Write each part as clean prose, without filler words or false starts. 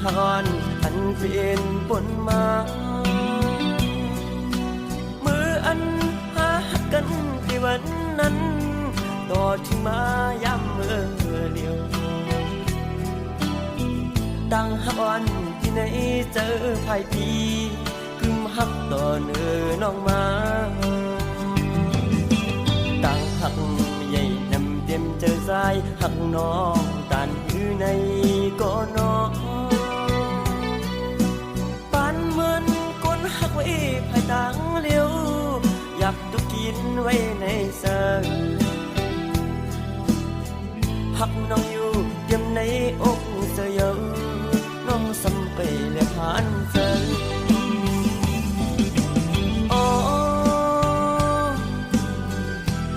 หอนอันเปลี่ยนปนมามืออันหากันที่วันนั้นต่อถึงมาย้ำเมื่อเดียวตั้งหอนที่ไหนเจอภายปีกึมหักต่อเนื้อน้องมาตั้งหักใหญ่นำเต็มเจอสายหักน้องตันอยู่ในก่อนน้องปานเหมือนก้นหักไว้ภายต่างเลี้ยวอยากตุกินไว้ในเสือหักน้องอยู่เต็มในอกเสือเยอะน้องสัมไปและผ่านเสือ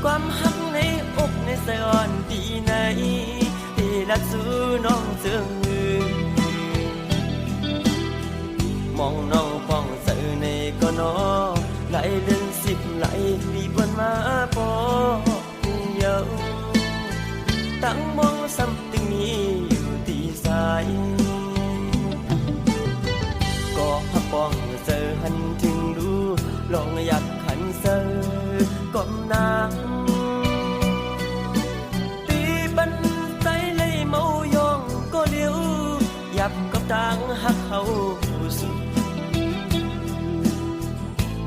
ความหักในอกในสะอ่อนปีไหนที่รักสู้น้องเจืองมือมองน้องป้องเสือในก็น้อไหลเดิน10ไหลปีบนมาพอเยอะตั้งมองซ้ำตึงนี้อยู่ที่สายก็หักป้องเสือหันถึงดูลองอยากขันเสือก้มหน้าตีบันใจเลยเมายองก็เลี้ยวยับกับต่างหักเขาสุด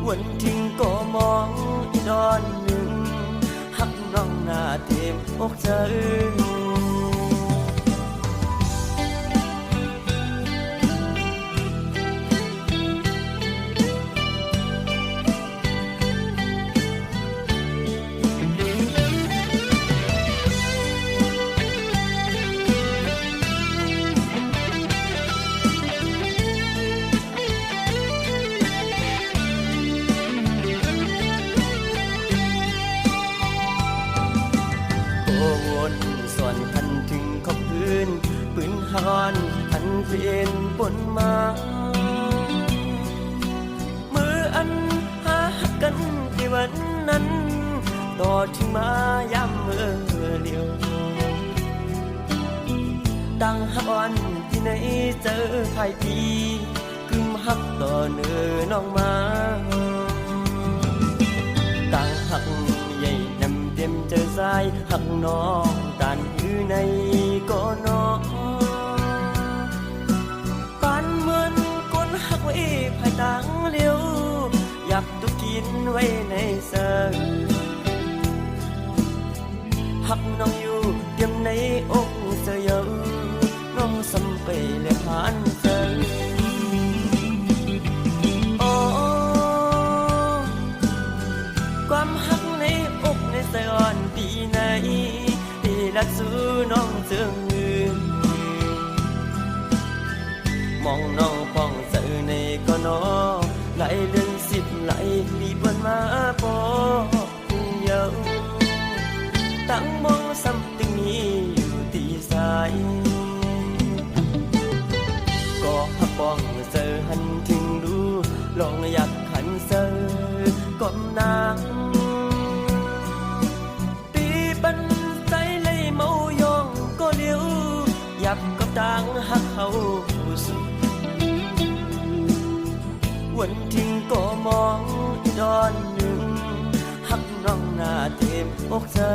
วันทิ้งก็มองอีดอนหนึ่งหักน้องหน้าเต็มอกเธอส่วนพันถึงขอบพื้นปืนหอนอันเปลี่ยนปนมามืออันหากันที่วันนั้นต่อถึงมาย้ำเมื่อเดียวตั้งหักอ่อนที่ไหนเจอภายปีกึมหักต่อเนื้อน้องมาตั้งหักใหญ่นำเต็มเจอสายหักน้องตันอยู่ในก่อนน้องปานเหมือนก้นหักไว้ภายต่างเลี้ยวอยากตุกินไว้ในเสือหักน้องอยู่เต็มในอกเสือเยอะน้องสัมไปและผ่านเสือความหักในอกในสะอ่อนปีไหนที่รักสู้น้องเจืองมือมองน้องป้องเสือในก็น้อไหลเดิน10ไหลปีบนมาพอเยอะตั้งมองซ้ำตึงนี้อยู่ที่สายก็หักป้องเสือหันถึงดูลองอยากขันเสือก้มหน้าตีบันใจเลยเมายองก็เลี้ยวยับกับต่างหักเขาสุดวันทิ้งก็มองอีดอนหนึ่งหักน้องหน้าเต็มอกเธอ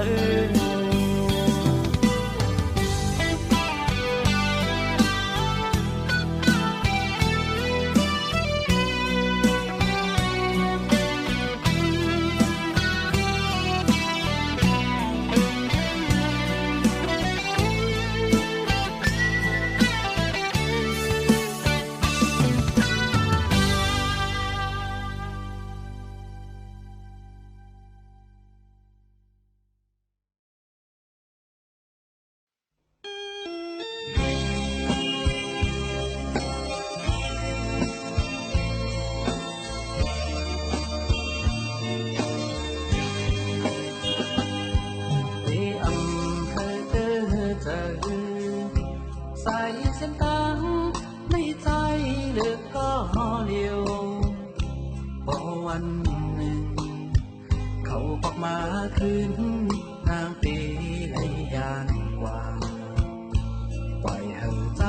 ใส่เส้นตาในใจเลือกก็เลี้ยวพอวันหนึ่งเขาออกมาคืนนางปีในยานกว่าปล่อยให้ใจ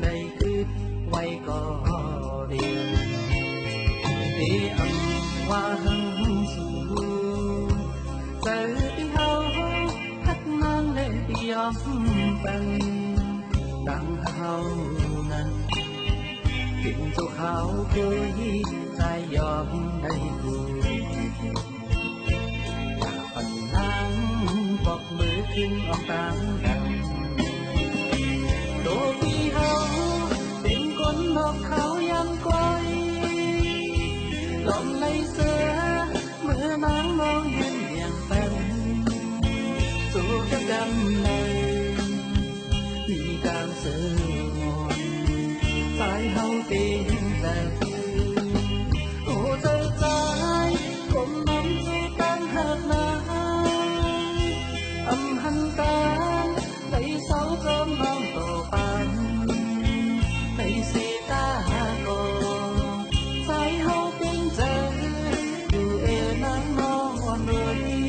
ในคื để âm hoa hăng sù giờ đi hao hát nang lệ đi âm bần đang hao nan kinh cho khao cười trái giọt đầy buồn phần nắng bọt mưa kinh âm tang đằng đôi khi hao tình con ngọc khao yang quay lộn lấy xưa mưa nắng mong duyên nhàng bèn dù các đêm này đi càng sớm ngồi phải hao tình đẹp ô rơi trái cùng nắm dù tan hạt nắng âm hân tan lấy sáu cơm mang tổ bàn lấy xì ta cô phải hao tình giờ dù e nắng ngon người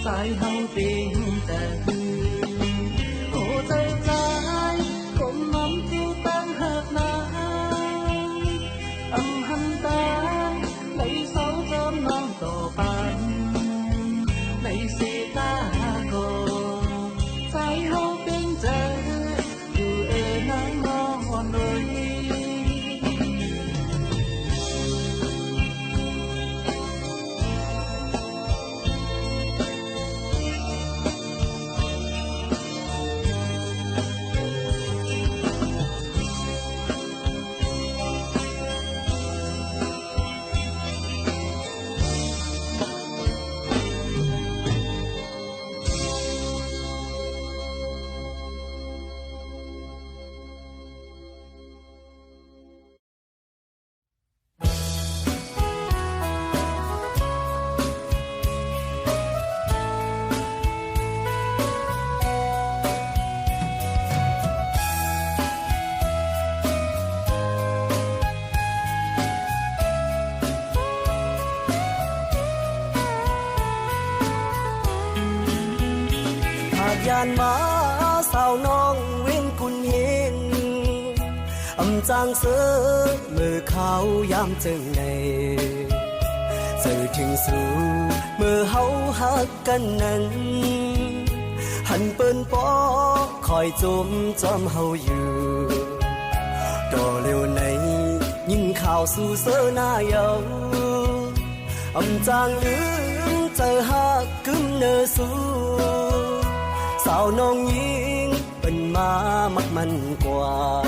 phải hao tình ta ô tay trái cùng nắm tiêu tan hạt nắng âm hân ta lấy sáu cơm non tổ bàn lấy xì ta cô phải hao tình giờ dù e nắng ngon đôi yàn má sao nong nguyên kun hiên âm giang sơ mơ khao yam chừng này giờ trình su mơ hấu hát căn năn hẳn bơn bó khỏi chôm chom hầu dư đò liều này nhìn khao su sơ na yêu âm giang lưỡng chờ hát cướm nơ su sao nong nhìn bên má mắt man qua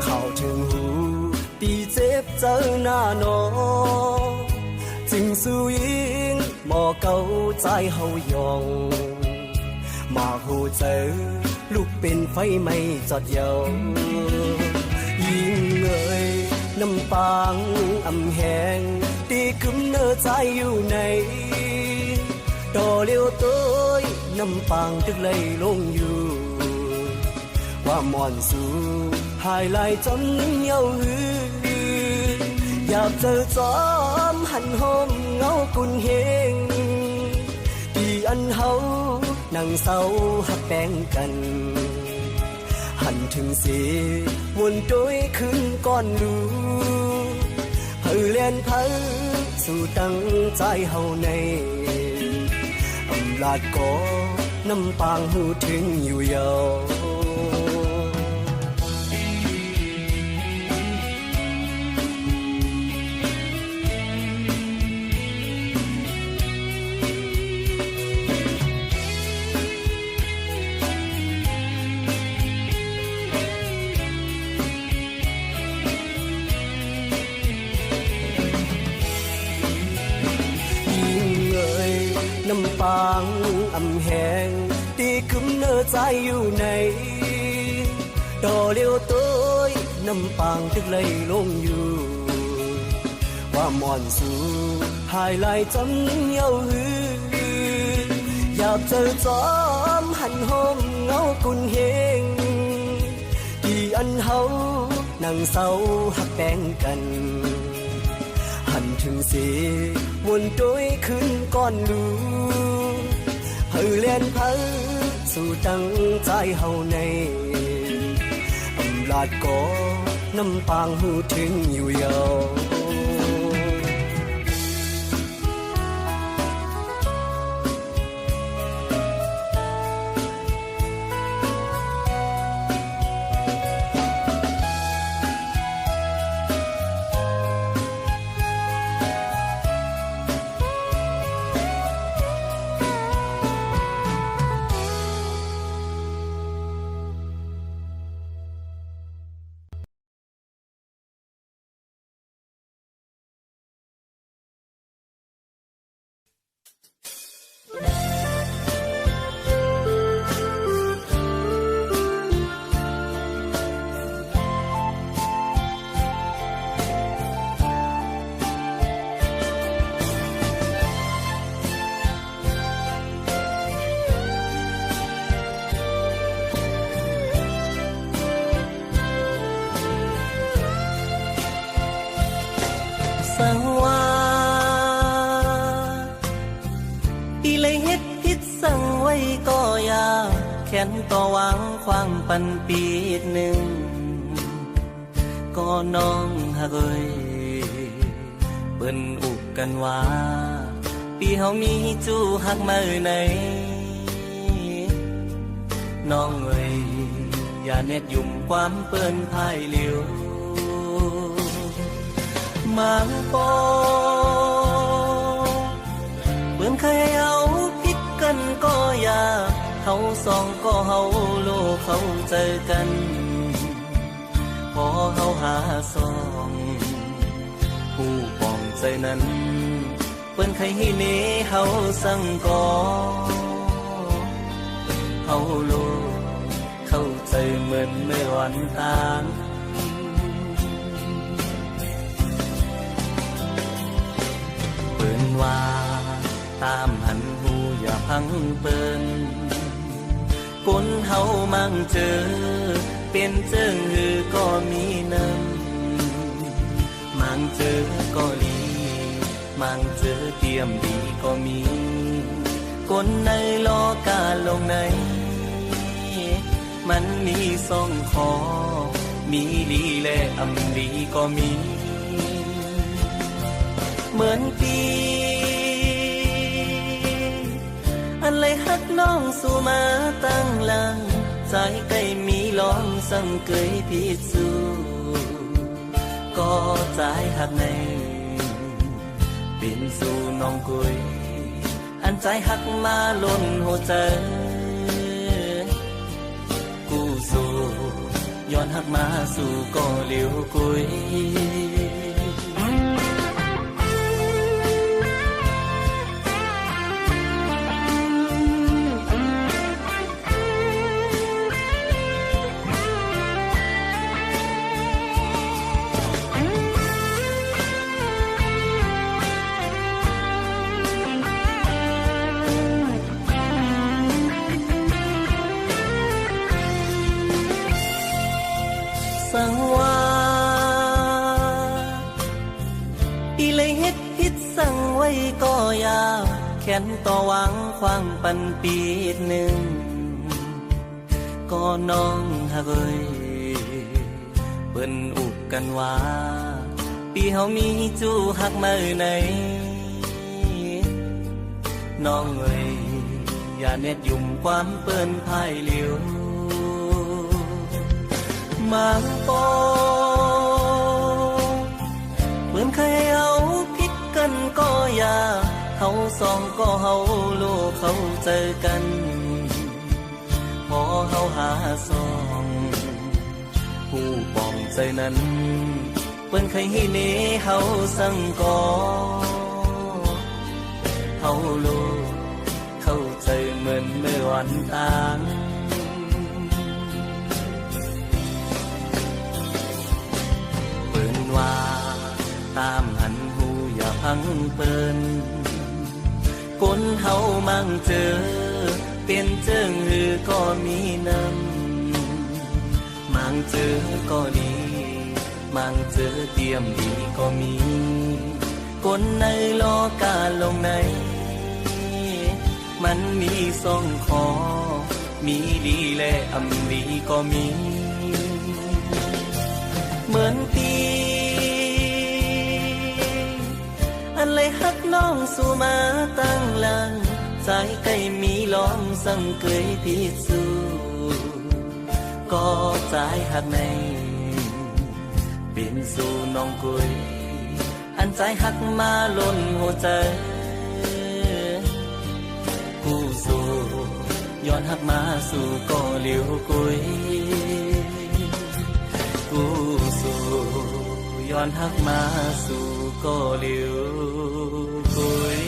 khảo trường hú đi xếp chớ na nó trình su yên mò câu trái hậu yong mà hồ chớ lúc bên phây mây giọt dầu yên người nằm bang âm hẹn đi cướm nơ trái yêu này đò liêu tôi nằm bang tức lây lông yêu qua mòn su hai lại chấm nhau dạp giờ chóm hẳn hôm ngáo cùn hiên đi ăn hấu nàng sau hạt bèn cần hẳn thường xì buồn trôi khứ con lú hừ lên thơ dù tăng trái hầu này âm lạt có năm bang hư thương nhiều dầu งอำแหงตีคึมเนื้อใจอยู่ในดอเลี้ยวตัวน้ำปางตึกเลยลงอยู่ว่าหมอนสูหายลายจำเยาหืออยากเจอจอมหันหอมเงากุนเฮงที่อันเฮานั่งเศร้าหักแป้งกันหันถึงสีวนโดยขึ้นก้อนลูเฮาเล่นพังสู่ตั้งใจเฮาในอำลาดก็น้ำปางหูถึงอยู่ยาวสังว่าอีเลยเฮ็ดผิดสั่งไว้ก็ยาแขนต่อวางความปันปีดหนึ่งก็น้องหักเอ้ยเปิ้นอุกกันว่าปีเฮามีจู้หักมาไหนน้องเอ้ยอย่าเน็ดยุ่มความเปิ้นพายเหลียวมังปอเปื่อนใครเอาพิดกันก็อย่าเขาสองก็เฮาโลกเขาเจอกันพอเฮาหาสองผู้ปองใจนั้นเปื่อนใครให้เนเฮาสั่งก่อเฮาโลกเข้าใจเหมือนไม่หวันต่างว่าตามหันหูอย่าพังเปิ้นคนเฮามั่งเจอเป็นเจิงหือก็มีน้ำมั่งเจอก็ลีมั่งเจอเตรียมดีก็มีคนในลอกาลงในมันมีสองคอมีลีและอำลีก็มีเหมือนปีอันเลยฮักน้องสู่มาตั้งหลังใจใกล้มีลองสั่งเกยพิสูก็ใจฮักในเป็นสู่น้องกุยอันใจฮักมาล้นหัวใจกูสู่ย้อนฮักมาสู่ก็เลี้ยวกุยสังว่าอีเลยเฮ็ดผิดสั่งไว้ก็ยาแขนต่อวางความปันปีดหนึ่งก็น้องหักเอ้ยเปิ้นอุกกันว่าปีเฮามีจู้หักมาไหนน้องเอ้ยอย่าเน็ดยุ่มความเปิ้นพายเหลียวมังปอเหมือนใครเอาพิดกันก็อย่าเขาสองก็เฮาโลกเขาเจอกันพอเฮาหาสองผู้ปองใจนั้นเปิ้นใครให้เนเฮาสั่งก่อเฮาโลกเข้า มือนเมื่อวันต่างเปิ้นว่าตามหันหูอย่าพังเปิ้นคนเฮามั่งเจอเปลี่ยนเจิงหรือก็มีน้ำมั่งเจอก็ดีมั่งเจอเตรียมดีก็มีคนในโลกาลงในมันมีสองคอมีดีและอำดีก็มีเหมือนปีอันเลยฮักน้องสู่มาตั้งหลังใจใกล้มีล้อมสังเกยพิสูก็ใจฮักในเป็นสู่น้องกุยอันใจฮักมาล้นหัวใจกูสู่ย้อนฮักมาสู่ก็เลี้ยวกุยกูสู่ย้อนฮักมาสู่ก็เลี้ยวกุย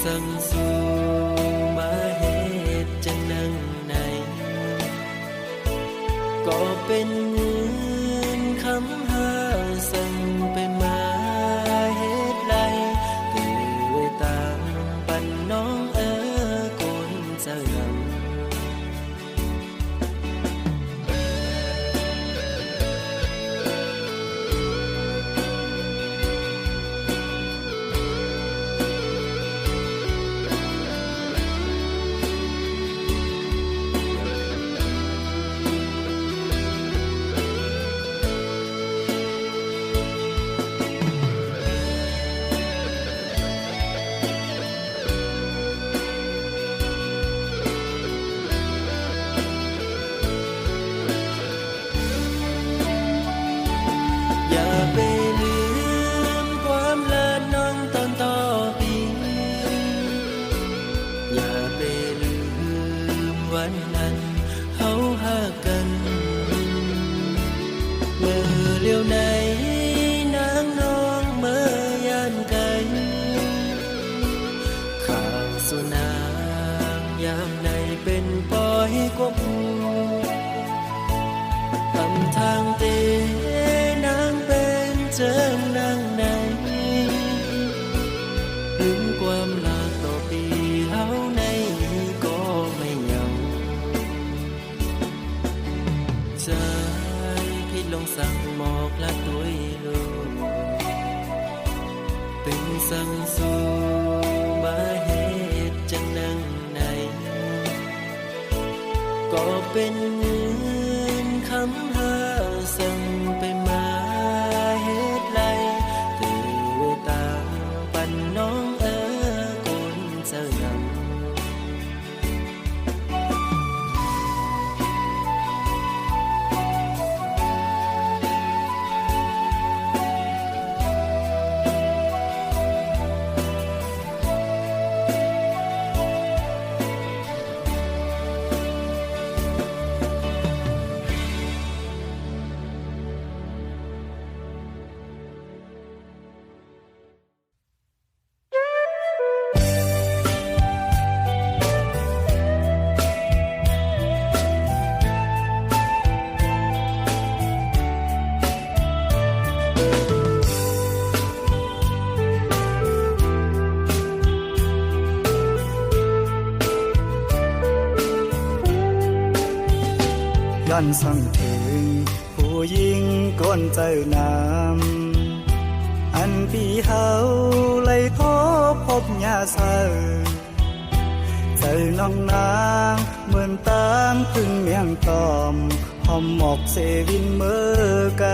สังสู่มาเหตุจังนั่งในก็เป็นเงินคำหาสั่งเป็นมาเหตุไรตื่นตามปันน้องคนเจ้านำ บอกลาตัวโลเป็นสังสูมาเหตุจังนังใดก็เป็นเงินคำหาสั่งไปมาเหตุไรตื่นตาปันน้องคนเจ้ายัง ย้อนสั่งถึงผู้หญิงก้นเจอน้ำอันปีเฮาเลยขอพบยาเสาเจอน้องนางเหมือนตามพึ่งเมียงตอมหอมหมอกเซวินเมื่อไกล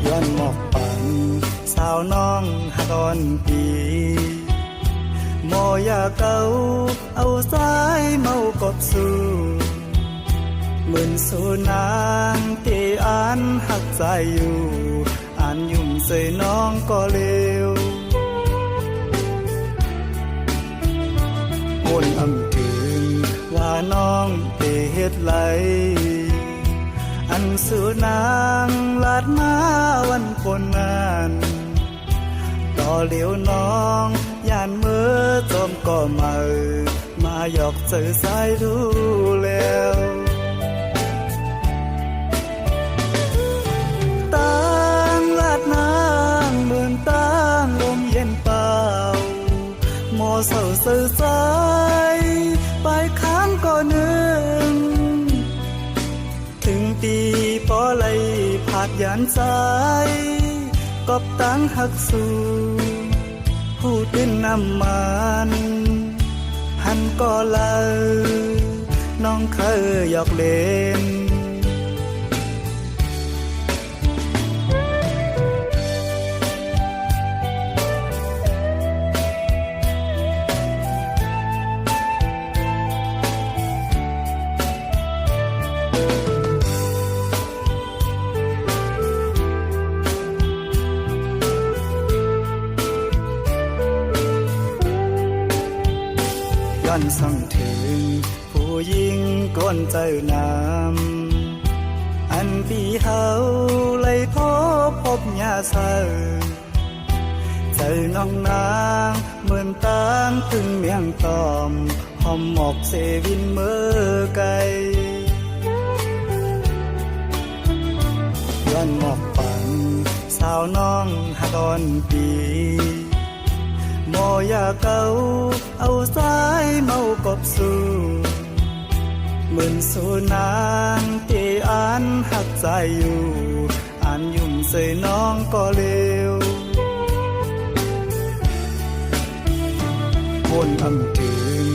ย้อนหมอกปันสาวน้องหาดอนปีโมยาเก่าเอาสายเมากดสู่เหมือนสู่นางที่อ่านหักใจอยู่อ่านยุ่มใส่น้องก็เลววนอำถึงว่าน้องเตเฮ็ดไหลอันสู่นางลาดมาวันคนนั้นต่อเหลียวน้องย่านเมื่อจอมก็มาหยอกเจอสายรู้แล้วตั้งลาดนางเหมือนตั้งลมเย็นเปล่าหมอเศร้าเสื่อใจไปค้างก็นึงถึงตีปอไหลผาดยานสายกบตั้งหักสู่ผู้ดินน้ำมันหันก็เล่าน้องเคยหยอกเล่นย้อนสั่งถึงผู้หญิงก้นเจอน้ำอันปีเฮาเลยขอพบยาเสาเจอน้องนางเหมือนตามพึ่งเมียงตอมหอมหมอกเซวินเมื่อไกลย้อนหมอกปันสาวน้องหาดอนปีโมยาเก่าเอาสายเมากบสู่เหมือนสู่นางที่อ่านหักใจอยู่อ่านยุ่มใส่น้องก็เลววนอำถึง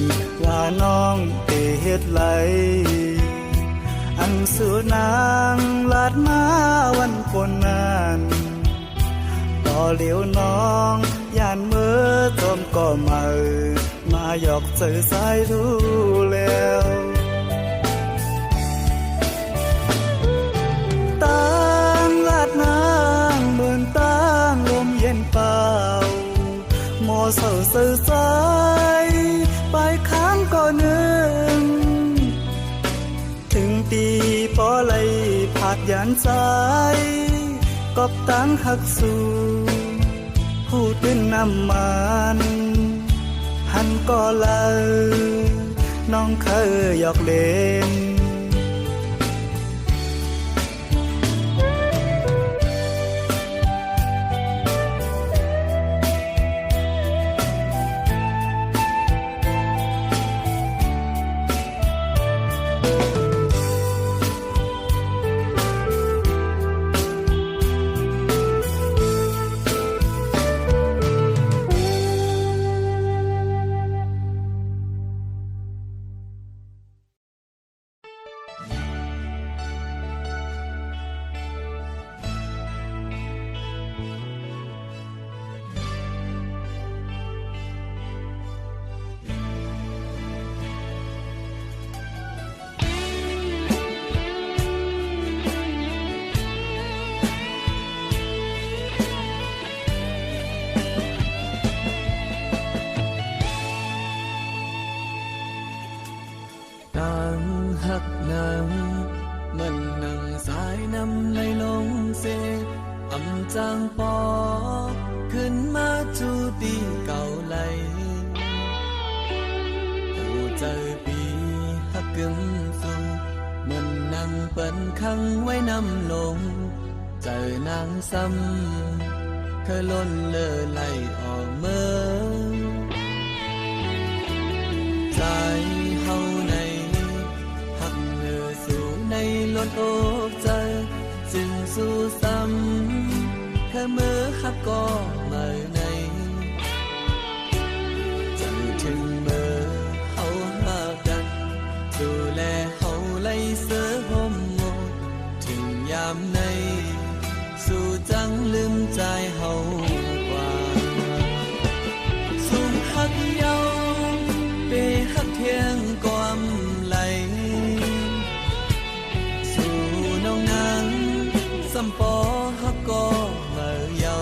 ว่าน้องเตเฮ็ดไหลอันสู่นางลาดมาวันคนนั้นต่อเหลียวน้องย่านเมื่อจอมก็มาหยอกเจอสายรู้แล้วตั้งลาดนางเหมือนตั้งลมเย็นเปล่าหมอเศร้าเสื่อใจไปค้างก็นึงถึงตีปอไหลผาดยานสายกบตั้งหักสู่ผู้ดินน้ำมันหันก็เล่าน้องเคยหยอกเล่น ปอขึ้นมาจูตีเก่าไหลหูเจอปีฮักกึมสูมันนั่งเปิ้นขังไว้นำลงเจอนางซ้ำเคยล้นเลอไหลออกเมื่อใจเฮาในหักเนื้อสู่ในล้นอกใจจึงสู้ซ้ำแค่มือหักก็มาในจะถึงเมื่อเฮาหากันดูแลเฮาไล่เสือห่มหมดถึงยามในสู่จังลืมใจเฮากว่าสูงหักเยาเปหักเทียงความไหลสู่น้องนางสัมปอฮักก็มาเยา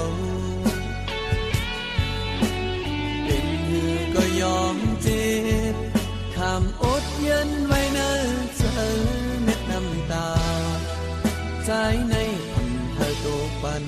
เป็นหือก็ยอมเจ็บคำอดเย็นไว้เนิ่นเจอเม็ดน้ำตาใจในพันเธอตกปัน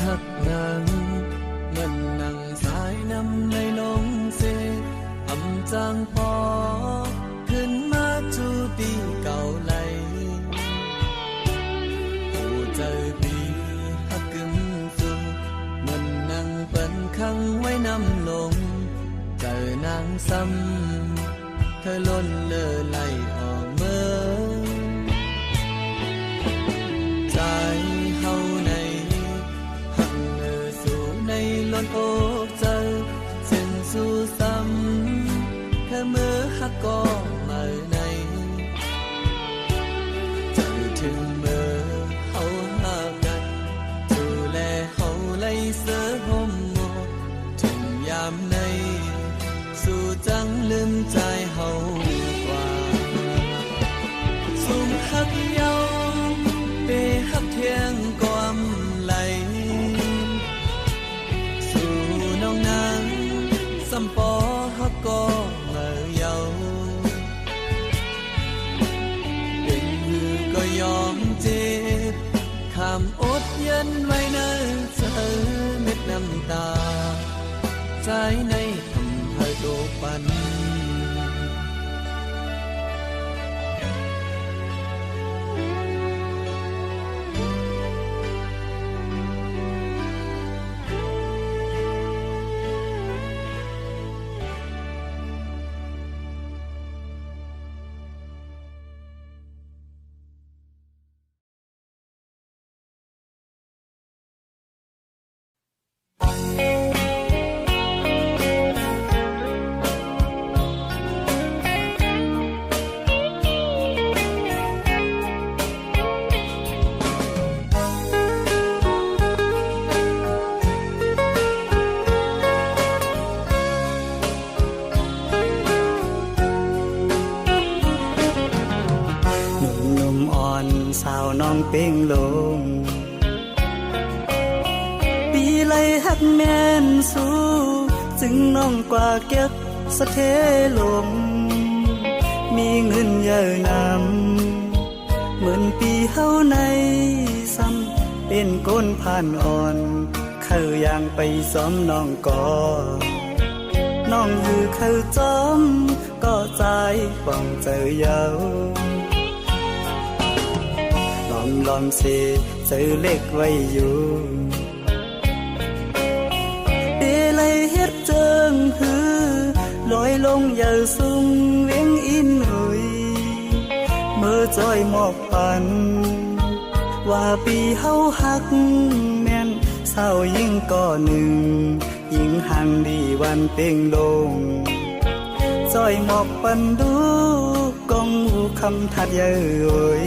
หักนั้นเงินนั่งสายน้ำไหลลงเสอำจางปอขึ้นมาจูตีเก่าไหลผู้เจอปีหักกึมสูเงินนั่งเปิ้นขังไว้น้ำลงเจอนางซ้ำเธอล้นเลอไหลออกเมื่อใจเฮาในล้นอกเจอจึงสู้ซ้ำแค่มือหักก็มาในจะถึงเมื่อเฮาหากันดูแลเฮาไล่เสือห่มหมดถึงยามในสู้จังลืมใจเฮากว่าสูงหักเยาเปหักเทียงความไหลสัมปอฮักก็มาเยาเป็นหือก็ยอมเจ็บคำอดเย็นไว้เนิ่นเจอเม็ดน้ำตาใจในทำให้โตปันสาวน้องเป่งลงปีไลหักแม่นสู้จึงน้องกว่าเก็บสะเทลมมีเงินเยอะนำเหมือนปีเฮาในซ้ำเป็นก้นผ่านอ่อนเข้าอย่างไปซ้อมน้องก่อน้องหือเข้าจอมก็ใจป้องเจอเยาลอมเสเจอเล็กไว้อยู่เดลัยเฮ็ดเจิงหือลอยลงอย่าสูงเวียงอินหุยเมื่อจอยหมอกปันว่าปีเฮาหักแม่นเศร้ายิ่งก่อหนึ่งยิ่งห่างดีวันเป่งลงจอยหมอกปันดูกองหูคำทัดเย้ย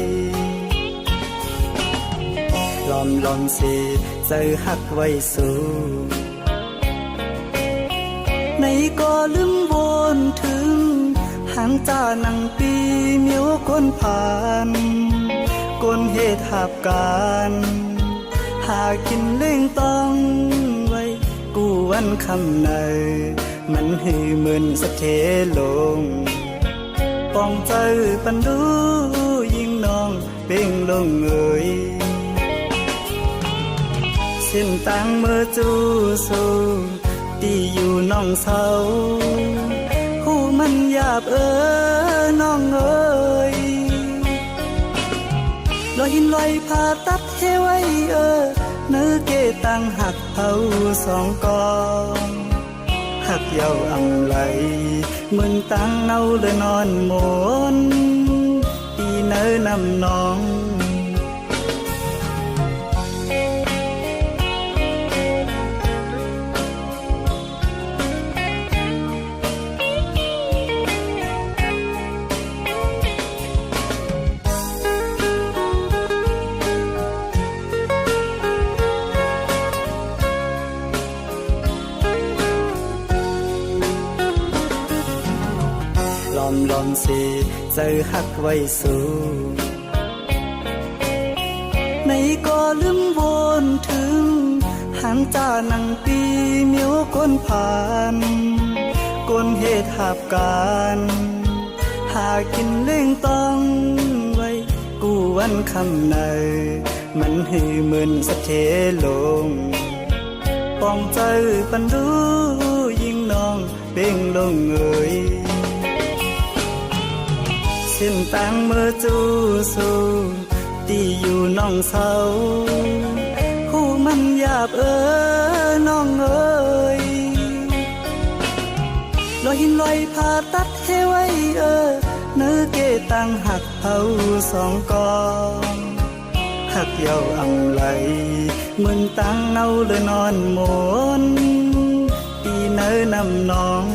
ลอมสิใจหักไว้สู่ในก็ลืมวนถึงหางจานังปีเมียวคนผ่านคนเหตุหาบการหากินเล่งต้องไว้กูวันคำในมันหือมึนสะเทลงปองใจปันดูยิ่งน้องเป่งลงเอ่ยเส้นต่างเมื่อจูสูตีอยู่น้องเศร้าหูมันหยาบน้องเอ่ยลอยหินลอยผ่าตัดเทไว้เนื้อเกตังหักเผาสองกองหักเย้าอำไหลมึงตั้งเนาเลยนอนหมนปีเนื้อนำน้องลอมสิใจหักไว้สู่ในก็ลืมวนถึงหางจานังปีเมียวคนผ่านคนเหตุหาบการหากินเล่งต้องไว้กูวันคำในมันหือมึนสะเทลงปองใจปันดูยิ่งน้องเป่งลงเอ่ยเส้นต่างเมื่อจูสูตีอยู่น้องเศร้าหูมันหยาบน้องเอ่ยลอยหินลอยผ่าตัดเทไว้เนื้อเกตังหักเผาสองกองหักเย้าอำไหลมึงตั้งเนาเลยนอนหมนปีเนื้อนำน้อง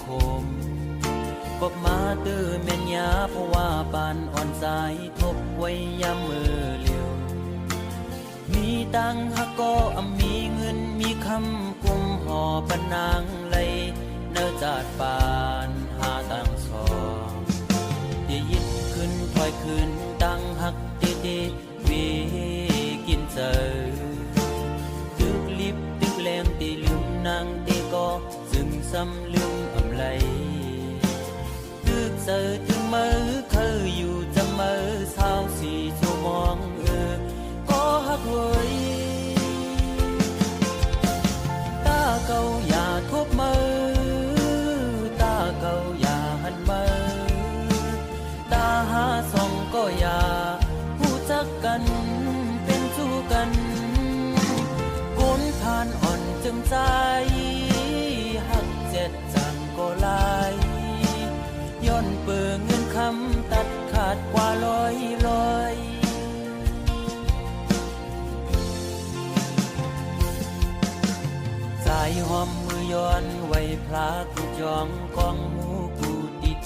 ขมกบมาตื้อแม่นยาเพราะว่าปานอ่อนสายทบไว้ยามมือเลียวมีตังหักก็มีเงินมีคำกุมห่อปนางไหลเนื้อจาดปานหาตังสองเดี๋ยวยิดขึ้นถอยขึ้นตังหักเด็ดวีกินเจอตึกลิบตึกแรงตีลืมนางตีก็ซึ่งซ้ำลืมอำไลตึกเจอถึงมือเคยอยู่จะมือเศร้าสีชั่วโมงก็หักเว้ยตาเก่าอย่าทุบมือตาเก่าอย่าหันมือตาหาส่องก็อย่าหูจักกันเป็นชู้กันก้นทานอ่อนจึงใจหักเจ็ดจังก็ลายย้อนเปื่อเงินคำตัดขาดกว่าลอยสายหอมมือย้อนไว้พลากูจองกองหมูกู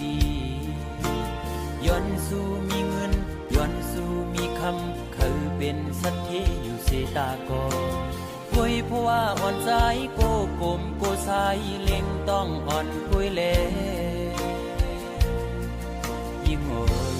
ดีย้อนสู้มีเงินย้อนสู้มีคำคือเป็นสัตย์ที่อยู่เสตากอคุยเพราะว่าอ่อนใจโกกลมโกสายเล็งต้องอ่อนคุยเล่ยิ่งโอย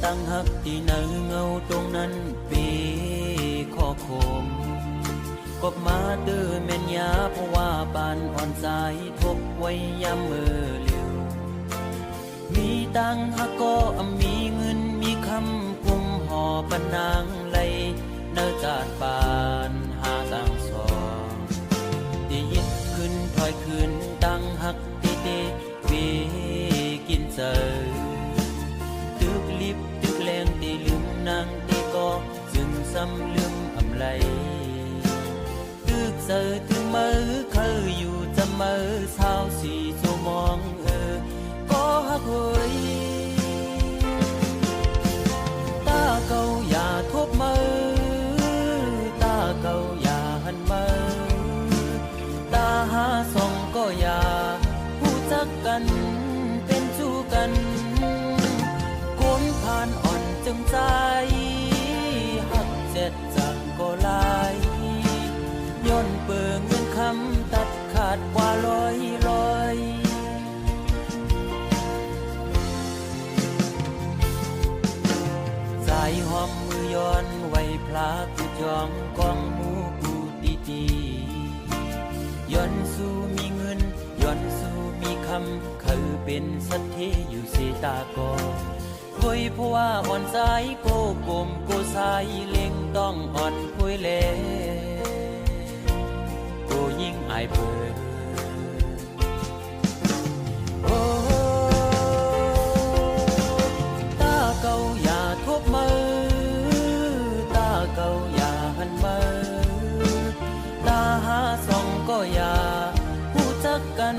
ตั้งหักที่เนื้อเงาตรงนั้นปีข้อคมกบมาตื้อแม่นยาเพราะว่าปานอ่อนสายทบไว้ยามมือเลียวมีตังหักก็มีเงินมีคำกุมห่อปนางไหลเนื้อจาดปานหาตังสองที่ยิดขึ้นถอยขึ้นตั้งหักตีวีกินเจอตึกลิบตึกแรงตีลืมนางตีก็จึงซ้ำลืมอำไลตึกเจอถึงมือเคยอยู่จะมือเศร้าสีชั่วโมงก็หักเว้ยตาเก่าอย่าทุบมือตาเก่าอย่าหันมือตาหาส่องก็อย่าหูจักกันเป็นชู้กันก้นผ่านอ่อนจึงใจหักเจ็ดจังก็ลายย้อนเปื่อเงินคำตัดขาดกว่าลอยสายหอมมือย้อนไว้พลากูจองกองหมูกูดีย้อนสู้มีเงินย้อนสู้มีคำคือเป็นสัตย์ที่อยู่เสตากอคุยเพราะว่าอ่อนสายโกกลมโกสายเล็งต้องอ่อนคุยเล่โกยิ่งอายเบอโอ้ตาเก่าอย่าทุบมือตาเก่าอย่าหันมือตาหาส่องก็อย่าหูจักกัน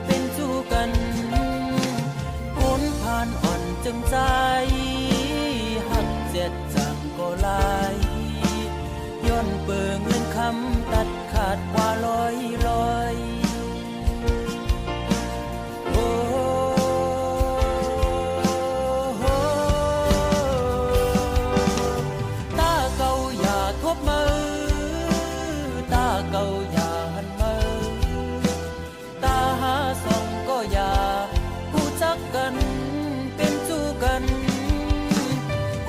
เป็นชู้กันก้นผ่านอ่อนจึงใจหักเจ็ดจังก็ลายย้อนเปื่อเงินคำตัดขาดกว่าลอยโอ้ตาเก่าอย่าทุบมือตาเก่าอย่าหันมือตาหาส่องก็อย่าหูจักกันเป็นชู้กัน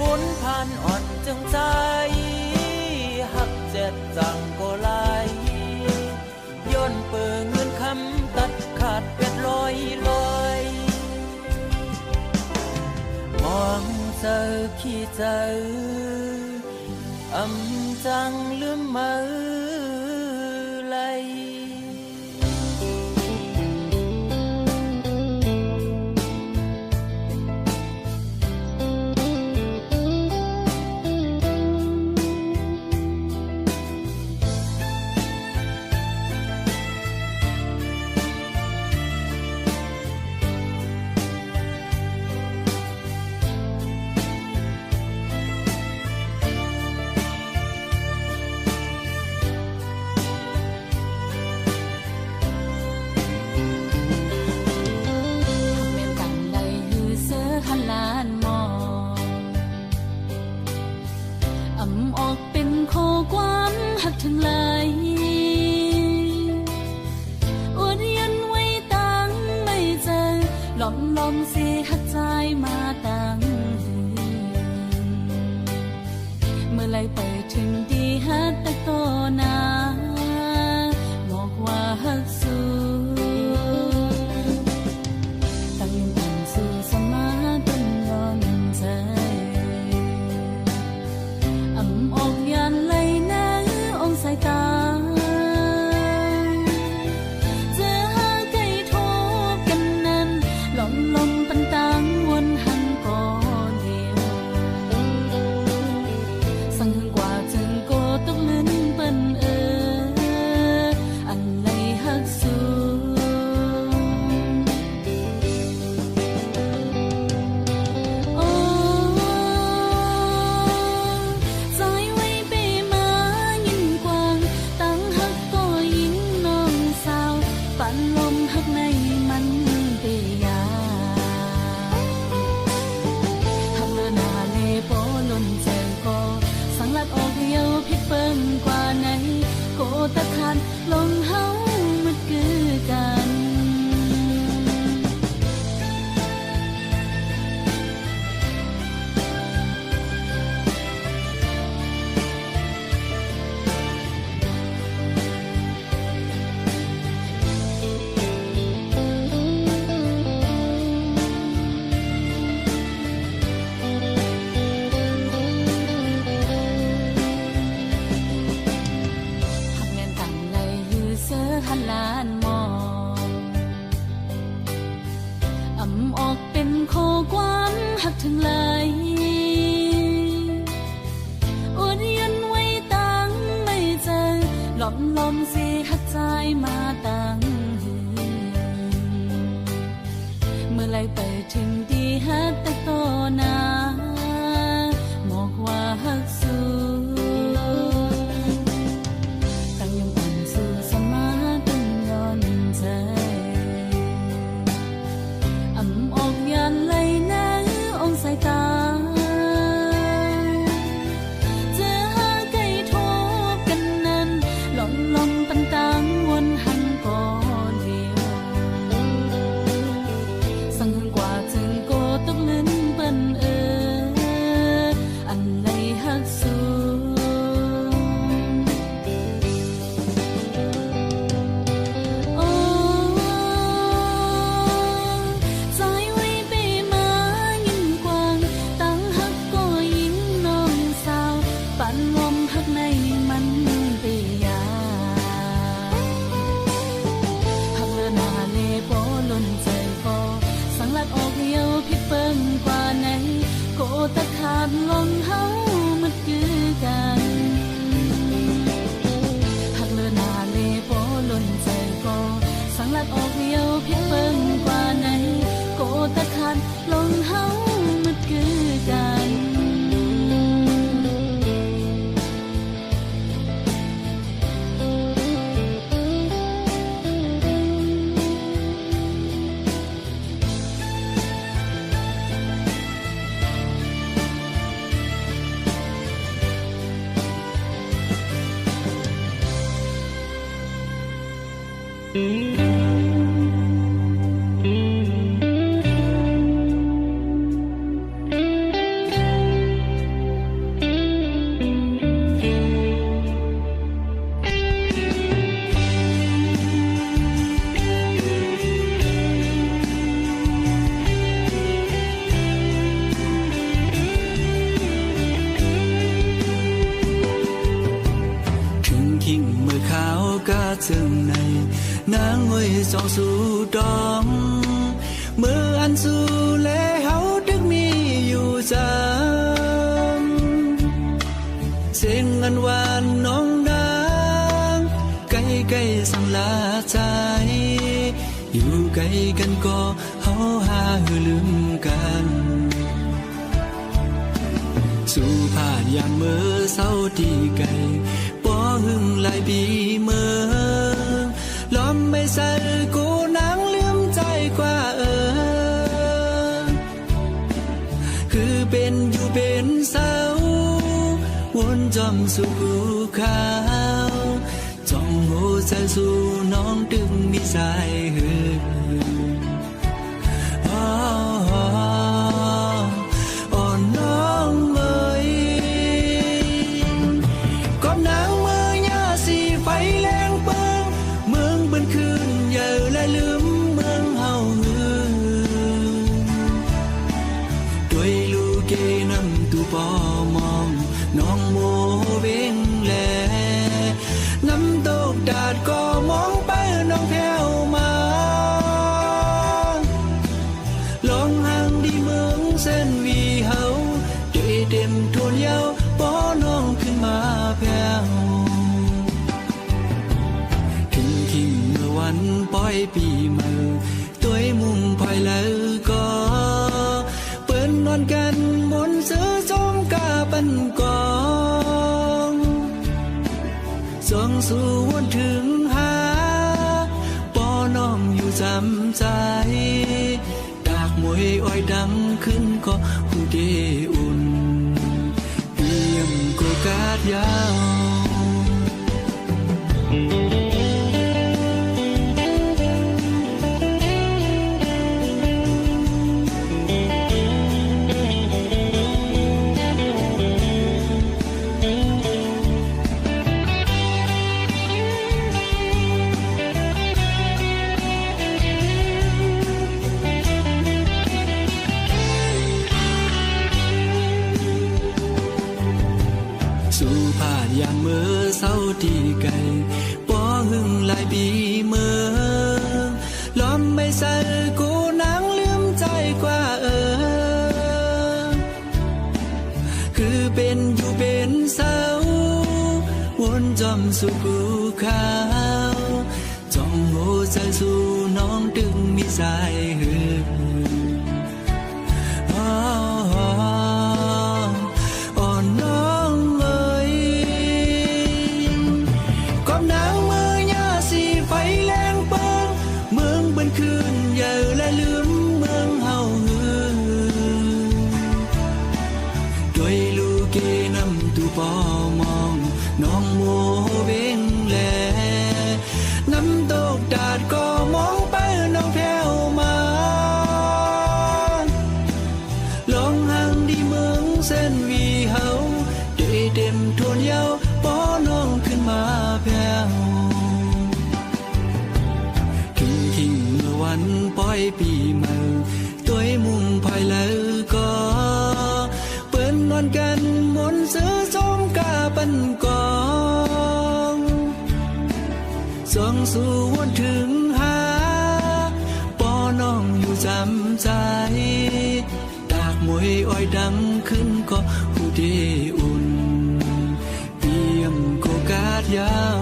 ก้นผ่านอ่อนจึงใจหักเจ็ดจังก็ลายย้อนเปื่อเงินคำตัดขาดเป็ดลอยมองเจอขี้เจอจังลืมมือไหล ลมลมสิหักใจมาตั้งเมื่อไรไปถึงดีฮักตะโตนาบอกว่าฮักสู้ตั้งยังอ่อนสู่สมาต้นยอนใจอ่ำออกยันไหลนะองสายตาจะหาไก่ทบกันนั้นลมลมปันตังวนหันก่อนเดียวสังหึงกว่าจึงโกตกลื่นเปิ้นอันไหลฮักสู้โอ้ใจไว้ไปมายิ่งกว้างตั้งฮักก็ยิ่งน้องสาวปั่นลมฮักในมันเปียฮักเลอหน้าเลโปล้นใจก็สังลัดออกเดียวพิดเปิ้งกว่าไหนโกตะคานลงเฮามันคือกันหักแน่นตั้งไหลหือเสือหันลานมองอ่ำออกเป็นโคกว้างหักถึงไหลอดยันไว้ตั้งไม่เจอลมลมสิหักใจมาตั้งเมื่อไรไปถึงดีฮักตะโตนาบอกว่าฮักสู้ตั้งยังอ่อนสู่สมาต้นยอนใจอ่ำออกยันไหลนะองสายตาจะหาไก่ทบกันนั้นลมลมปันตังวนหันก่อนเดียวสังหึงกว่าจึงโกตกลื่นเปิ้นอันไหลฮักสู้โอ้ใจไว้ไปมายิ่งกว้างตั้งฮักก็ยิ่งน้องสาวปั่นลมฮักในมันเปียฮักเลอหน้าเลโปล้นใจก็สังลัดออกเดียวพิดเปิ้งกว่าไหนโกตะขาดลงเฮามันคือกันฮักเลอหน้าเลโปล้นใจก็สังลัดออกเดียวพิดเปิ้งกว่าไหนโกตะขาดลงเฮามันคือกัน dương này nắng ngồi gió du đom mưa ăn du lễ háo đức mi yêu giang sen ngăn hoàn nong nang cây cây sang lá trái yêu cây gần co háo ha hư lưng can dùผ่านยามมื้อเศร้าที่ไกลบ่หึงหลายปีเมื่อล้อมไม่ใส่กูนางลืมใจกว่าคือเป็นอยู่เป็นเศร้าวนจอมสู่ขาวจ้องโหใจสู่น้องดึงมีสายหือ สู่วนถึงหาปอน้องอยู่จำใจดากมวยอ้อยดังขึ้นก็หูเดอุ่นเตรียมโกกาดยาวสู่ผ่านยามเมื่อเศร้าที่ไกลปอหึงหลายปีเมื่อล้อมไม่ใส่กูนางลืมใจกว่าคือเป็นอยู่เป็นเศร้าวนจอมสู่กูขาวจ้องหัวใจสู่น้องดึงมีสายหือคืนเยอะและลืมเมืองเฮาด้วยลูกเกน้ำตูปอมองน้องโมเวงแลน้ำตกดาดก็มองไปน้องแผ่วมาลองห่างดีเมืองเส้นวีเฮาได้เต็มทวนเยาปอน้องขึ้นมาแผ่ววันปล่อยปีใหม่ตัวมุ่งภายแล้วก็เปิ้นนอนกันมนซื้อสมกาปันกองส่องสู่วนถึงหาปอน้องอยู่จำใจดากมวยอ้อยดังขึ้นก็หูเดอุ่นเตรียมโกกาดยาว